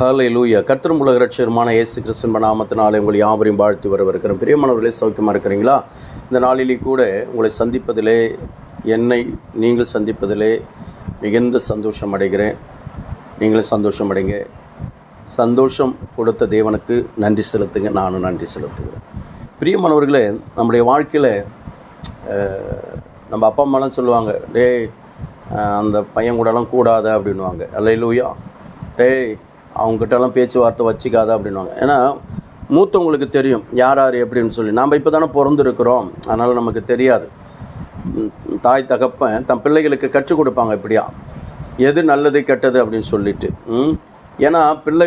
ஹல்லேலூயா. கர்த்தரும் உலக இரட்சகருமான இயேசு கிறிஸ்துவின் நாமத்தினாலே உங்கள் யாவரையும் வாழ்த்தி வரவிருக்கிறேன். பிரியமானவர்களே, சௌக்கியமாக இருக்கிறீங்களா? இந்த நாளிலே கூட உங்களை சந்திப்பதிலே, என்னை நீங்கள் சந்திப்பதிலே மிகுந்த சந்தோஷம் அடைகிறேன். நீங்களும் சந்தோஷம் அடைங்க. சந்தோஷம் கொடுத்த தேவனுக்கு நன்றி செலுத்துங்க. நானும் நன்றி செலுத்துகிறேன். பிரியமானவர்களே, நம்முடைய வாழ்க்கையில் நம்ம அப்பா அம்மாலாம் சொல்லுவாங்க, டேய் அந்த பையன் கூடலாம் கூடாத அப்படின்வாங்க. ஹல்லேலூயா. டேய் அவங்ககிட்டலாம் பேச்சுவார்த்தை வச்சுக்காத அப்படின்வாங்க. ஏன்னா மூத்தவங்களுக்கு தெரியும் யார் எப்படின்னு சொல்லி. நாம் இப்போ தானே பிறந்திருக்கிறோம், அதனால் நமக்கு தெரியாது. தாய் தகப்பன் தன் பிள்ளைகளுக்கு கற்றுக் கொடுப்பாங்க இப்படியா, எது நல்லது கெட்டது அப்படின்னு சொல்லிட்டு. ஏன்னா பிள்ளை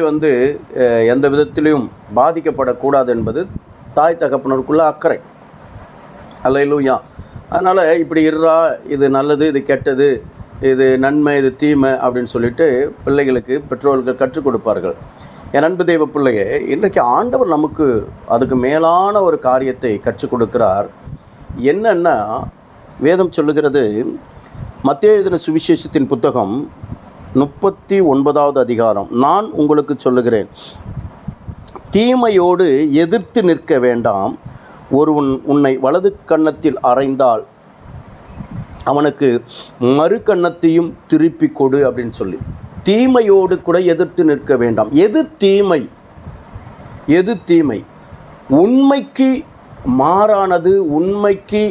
எந்த விதத்திலையும் பாதிக்கப்படக்கூடாது என்பது தாய் தகப்பனருக்குள்ள அக்கறை. ஹல்லேலூயா. அதனால் இப்படி இருறா, இது நல்லது, இது கெட்டது, இது நன்மை, இது தீமை அப்படின்னு சொல்லிட்டு பிள்ளைகளுக்கு பெற்றோர்கள் கற்றுக் கொடுப்பார்கள். என் அன்பு தெய்வ பிள்ளையே, இன்றைக்கி ஆண்டவர் நமக்கு அதுக்கு மேலான ஒரு காரியத்தை கற்றுக் கொடுக்கிறார். என்னன்னா, வேதம் சொல்லுகிறது, மத்தேயு எழுதின சுவிசேஷத்தின் புத்தகம் 39வது அதிகாரம், நான் உங்களுக்கு சொல்லுகிறேன், தீமையோடு எதிர்த்து நிற்க வேண்டாம். ஒருவன் உன்னை வலது கன்னத்தில் அறைந்தால் அவனுக்கு மறு கன்னத்தையும் திருப்பி கொடு அப்படின்னு சொல்லி. தீமையோடு கூட எதிர்த்து நிற்க வேண்டாம். எது தீமை? எது தீமை? உண்மைக்கு மாறானது, உண்மைக்கு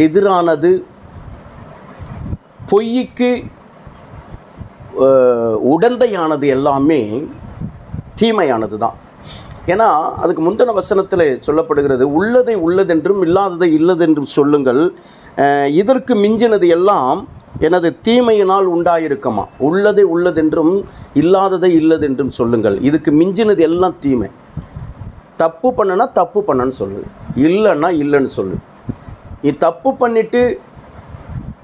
எதிரானது, பொய்க்கு உடந்தையானது எல்லாமே தீமையானது தான். ஏன்னா அதுக்கு முந்தின வசனத்தில் சொல்லப்படுகிறது, உள்ளதை உள்ளதென்றும் இல்லாததை இல்லதென்றும் சொல்லுங்கள், இதற்கு மிஞ்சினது எல்லாம் எனது தீமையினால் உண்டாயிருக்குமா. உள்ளதை உள்ளதென்றும் இல்லாததை இல்லதென்றும் சொல்லுங்கள், இதுக்கு மிஞ்சினது எல்லாம் தீமை. தப்பு பண்ணனா தப்பு பண்ணன்னு சொல்லு, இல்லைன்னா இல்லைன்னு சொல்லு. நீ தப்பு பண்ணிவிட்டு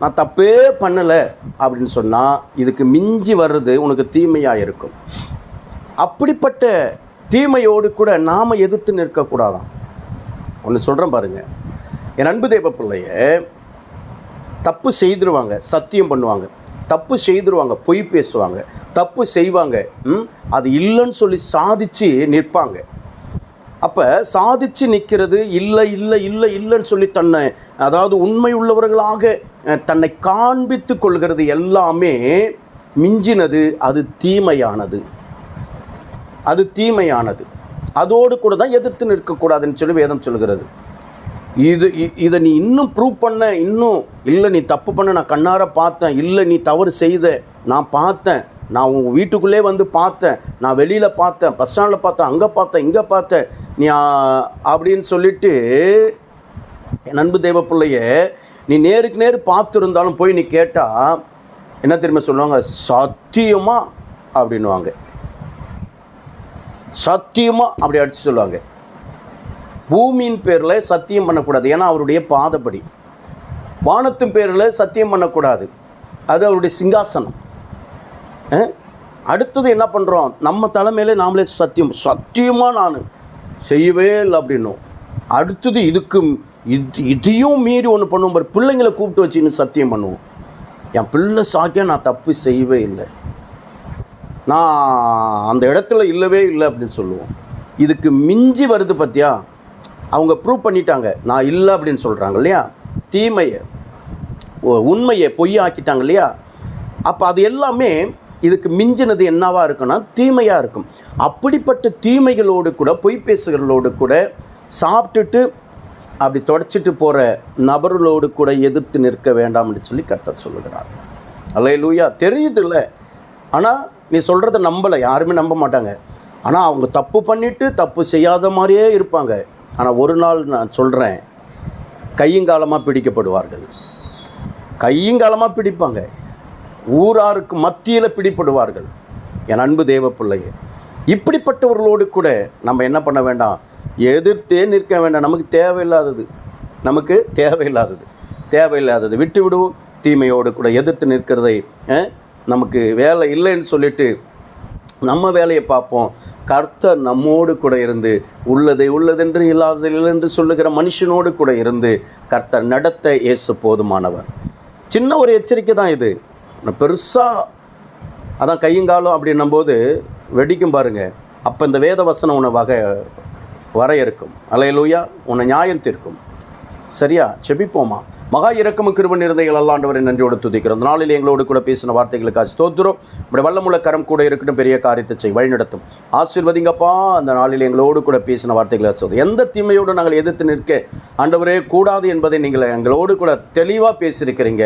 நான் தப்பே பண்ணலை அப்படின்னு சொன்னால் இதுக்கு மிஞ்சி வர்றது உனக்கு தீமையாக இருக்கும். அப்படிப்பட்ட தீமையோடு கூட நாம் எதிர்த்து நிற்கக்கூடாதான். ஒன்று சொல்கிறேன் பாருங்கள். என் அன்பு தெய்வ பிள்ளைய, தப்பு செய்திருவாங்க, சத்தியம் பண்ணுவாங்க, தப்பு செய்திருவாங்க, பொய் பேசுவாங்க, தப்பு செய்வாங்க, அது இல்லைன்னு சொல்லி சாதித்து நிற்பாங்க. அப்போ சாதித்து நிற்கிறது இல்லை இல்லை இல்லை இல்லைன்னு சொல்லி தன்னை, அதாவது உண்மை உள்ளவர்களாக தன்னை காண்பித்து கொள்கிறது எல்லாமே மிஞ்சினது, அது தீமையானது. அது தீமையானது. அதோடு கூட தான் எதிர்த்து நிற்கக்கூடாதுன்னு சொல்லி வேதம் சொல்கிறது. இதை நீ இன்னும் ப்ரூவ் பண்ண, இன்னும் இல்லை நீ தப்பு பண்ண, நான் கண்ணார பார்த்தேன், இல்லை நீ தவறு செய்த, நான் பார்த்தேன், நான் உங்கள் வீட்டுக்குள்ளே பார்த்தேன், நான் வெளியில் பார்த்தேன், பஸ் ஸ்டாண்டில் பார்த்தேன், அங்கே பார்த்தேன், இங்கே பார்த்தேன், நீ அப்படின்னு சொல்லிட்டு என் அன்பு தெய்வ பிள்ளைய, நீ நேருக்கு நேர் பார்த்துருந்தாலும் போய் நீ கேட்டால் என்ன தெரியுமா சொல்லுவாங்க? சத்தியமா அப்படின்வாங்க. சத்தியமாக அப்படி அடித்து சொல்லுவாங்க. பூமியின் பேரில் சத்தியம் பண்ணக்கூடாது, ஏன்னா அவருடைய பாதப்படி. வானத்தின் பேரில் சத்தியம் பண்ணக்கூடாது, அது அவருடைய சிங்காசனம். அடுத்தது என்ன பண்ணுறோம்? நம்ம தலைமையில நாமளே சத்தியமாக நான் செய்யவே இல்லை அப்படின்னும். அடுத்தது இதையும் மீறி ஒன்று பண்ணுவோம் பாரு, பிள்ளைங்களை கூப்பிட்டு வச்சுன்னு சத்தியம் பண்ணுவோம். என் பிள்ளை சாக்கியா நான் தப்பு செய்யவே இல்லை, நான் அந்த இடத்துல இல்லவே இல்லை அப்படின்னு சொல்லுவோம். இதுக்கு மிஞ்சி வருது பார்த்தியா, அவங்க ப்ரூவ் பண்ணிட்டாங்க, நான் இல்லை அப்படின்னு சொல்கிறாங்க இல்லையா. தீமையை உண்மையை பொய்யாக்கிட்டாங்க இல்லையா. அப்போ அது எல்லாமே இதுக்கு மிஞ்சினது என்னவாக இருக்குன்னா தீமையாக இருக்கும். அப்படிப்பட்ட தீமைகளோடு கூட, பொய் பேசுகிறவர்களோடு கூட, சாப்பிட்டுட்டு அப்படி தொடச்சிட்டு போகிற நபர்களோடு கூட எதிர்த்து நிற்க வேண்டாம் என்று சொல்லி கர்த்தர் சொல்லுகிறார். ஹல்லேலூயா. தெரியுது இல்லை, ஆனால் நீ சொல்கிறத நம்பலை, யாருமே நம்ப மாட்டாங்க. ஆனால் அவங்க தப்பு பண்ணிவிட்டு தப்பு செய்யாத மாதிரியே இருப்பாங்க. ஆனால் ஒரு நாள் நான் சொல்கிறேன், கையங்காலமாக பிடிக்கப்படுவார்கள். கையங்காலமாக பிடிப்பாங்க, ஊராருக்கு மத்தியில் பிடிப்படுவார்கள். என் அன்பு தேவ பிள்ளையே, இப்படிப்பட்டவர்களோடு கூட நம்ம என்ன பண்ண வேண்டாம்? எதிர்த்தே நிற்க வேண்டாம். நமக்கு தேவையில்லாதது விட்டு விடுவோம். தீமையோடு கூட எதிர்த்து நிற்கிறதை நமக்கு வேலை இல்லைன்னு சொல்லிட்டு நம்ம வேலையை பார்ப்போம். கர்த்தர் நம்மோடு கூட இருந்து, உள்ளதை உள்ளதென்று இல்லாதது இல்லைன்று சொல்லுகிற மனுஷனோடு கூட இருந்து கர்த்தர் நடத்த இயேசு போதுமானவர். சின்ன ஒரு எச்சரிக்கை தான் இது, பெருசாக அதான் கையுங்காலம் அப்படின்னும்போது வெடிக்கும் பாருங்கள். அப்போ இந்த வேத வசனம் உன்னை வரையறுக்கும். அல்லேலூயா. உன்னை நியாயம் தீர்க்கும். சரியா? செபிப்போமா. மகா இரக்கமும் கிருபை நிறைந்தவைகள் அல்ல ஆண்டவரை நன்றியோடு துதிக்கிறோம். இந்த நாளில் எங்களோடு கூட பேசின வார்த்தைகளுக்காக ஸ்தோத்திரம். உடைய வல்லமுள்ள கரம் கூட இருக்கட்டும். பெரிய காரியத்தை செய், வழிநடத்தும், ஆசீர்வதிங்கப்பா. அந்த நாளில் எங்களோடு கூட பேசின வார்த்தைகளை சொல்லுது. எந்த தீமையோடு நாங்கள் எதிர்த்து நிற்க ஆண்டவரே கூடாது என்பதை நீங்கள் எங்களோடு கூட தெளிவாக பேசியிருக்கிறீங்க.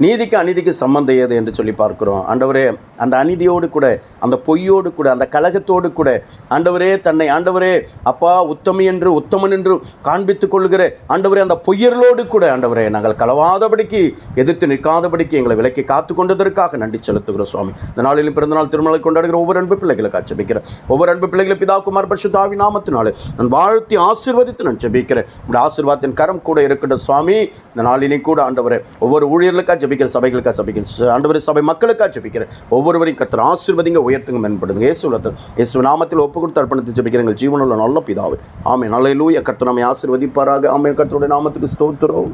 நீதிக்கு அநீதிக்கு சம்பந்தம் ஏது என்று சொல்லி பார்க்கிறோம். ஆண்டவரே, அந்த அநீதியோடு கூட, அந்த பொய்யோடு கூட, அந்த கலகத்தோடு கூட ஆண்டவரே தன்னை ஆண்டவரே அப்பா உத்தமி என்று உத்தமன் என்று காண்பித்துக் கொள்கிற ஆண்டவரே அந்த பொய்யர்களோடு கூட ஆண்டவரே நாங்கள் கலவாதபடிக்கு எதிர்த்து நிற்காதபடிக்கு எங்களை விலக்கி காத்து கொண்டதற்காக நன்றி செலுத்துகிறோம் சுவாமி. இந்த நாளிலும் பிறந்தநாள் திருமலை கொண்டாடுகிற ஒவ்வொரு அன்பு பிள்ளைகளுக்கு ஜெபிக்கிறேன். ஒவ்வொரு அன்பு பிள்ளைகளை பிதா குமார் பரிசுத்த ஆவி நாமத்தினாலே நான் வாழ்த்தி ஆசீர்வதித்து நான் ஜெபிக்கிறேன். உங்களுடைய ஆசீர்வாதத்தின் கரம் கூட இருக்கட்டும் சுவாமி. இந்த நாளிலையும் கூட ஆண்டவரே ஒவ்வொரு ஊழியர்களுக்காக ஜெபிக்கிற, சபைகளுக்காக ஜெபிக்கிற, ஆண்டவரே சபை மக்களுக்காக ஜெபிக்கிறேன். ஒவ்வொருவரையும் கர்த்தர் ஆசீர்வதிங்க, உயர்த்துங்க, மேம்படுத்துங்க. இயேசு நாமத்தில் ஒப்பு கொடுத்து அர்ப்பணித்து ஜெபிக்கிறேன் எங்கள் ஜீவனுள்ள நல்ல பிதாவே. ஆமென். அல்லேலூயா. கர்த்தர் நம்மை ஆசீர்வதிப்பாராக. ஆமென். கர்த்தருடைய நாமத்துக்கு ஸ்தோத்திரம்.